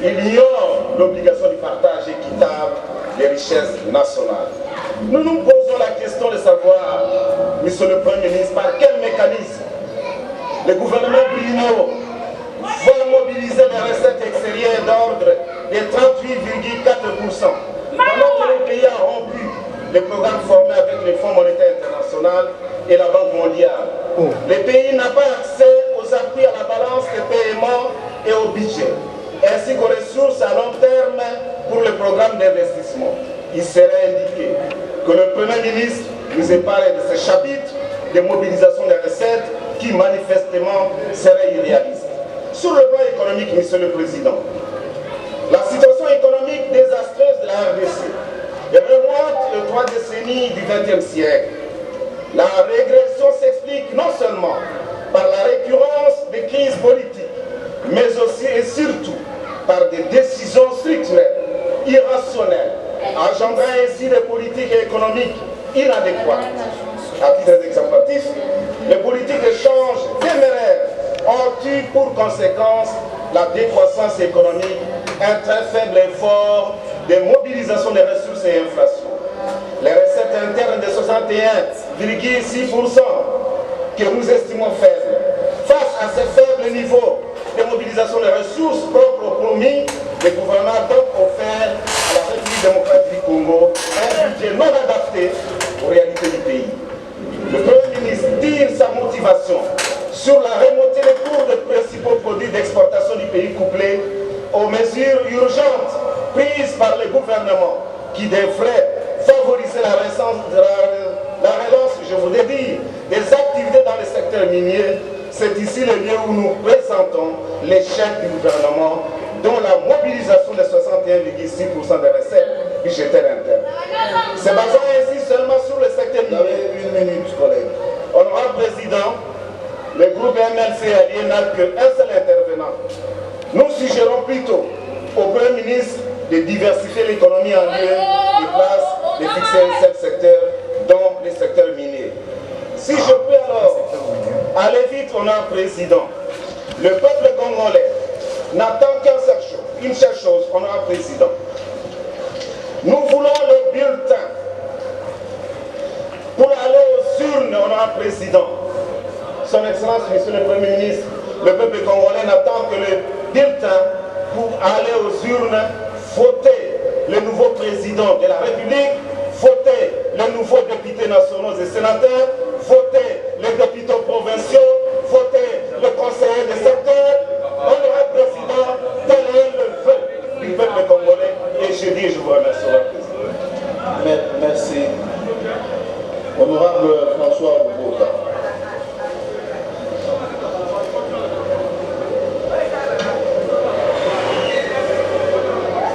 Il ignore l'obligation du partage équitable des richesses nationales. Nous nous posons la question de savoir, Monsieur le Premier ministre, par quel mécanisme le gouvernement Bruno va mobiliser les recettes extérieures d'ordre de 38,4%. Pendant que le pays a rompu les programmes formés avec le Fonds monétaire international et la Banque mondiale. Le pays n'a pas accès aux appuis à la balance des paiements et au budget, ainsi qu'aux ressources à long terme pour le programme d'investissement. Il serait indiqué que le Premier ministre nous ait parlé de ce chapitre de mobilisation des recettes qui manifestement serait irréaliste. Sur le plan économique, Monsieur le Président, la situation économique désastreuse de la RDC remonte aux 3 décennies du XXe siècle. La régression s'explique non seulement par la récurrence des crises politiques, mais aussi et surtout par des décisions structurelles, irrationnelles, engendrant ainsi des politiques économiques inadéquates. À titre d'exemplatif, les politiques d'échange téméraires ont eu pour conséquence la décroissance économique, un très faible effort de mobilisation des ressources et inflation. Les recettes internes de 61,6% que nous estimons faibles. Face à ce faible niveau de mobilisation des ressources propres au promis, le gouvernement a donc offert à la République démocratique du Congo un budget non adapté aux réalités du pays. Le Premier ministre tire sa motivation sur la remontée des cours des principaux produits d'exportation du pays couplés aux mesures urgentes prises par le gouvernement qui devraient favoriser la relance, je voudrais dire, des activités dans le secteur minier. C'est ici le lieu où nous présentons l'échec du gouvernement dont la mobilisation de 61,6% des recettes budgétaires internes. Se basant ainsi seulement sur le secteur minier. Une minute, collègue. Honorable Président, le groupe MLC Allié n'a qu'un seul intervenant. Nous suggérons plutôt au Premier ministre de diversifier l'économie en lieu et place de fixer un seul secteur, dont le secteur minier. Si je peux alors aller vite, honorable Président, le peuple congolais n'attend qu'une seule chose, honorable Président. Nous voulons le bulletin pour aller aux urnes, honorable Président. Son Excellence, Monsieur le Premier ministre, le peuple congolais n'attend que le bulletin pour aller aux urnes, voter le nouveau président de la République, voter les nouveaux députés nationaux et sénateurs, voter les députés provinciaux, voter le conseiller des secteurs. Honorable Président, tel est le vœu du peuple congolais. Et je vous remercie, Honorable Président. Merci. Honorable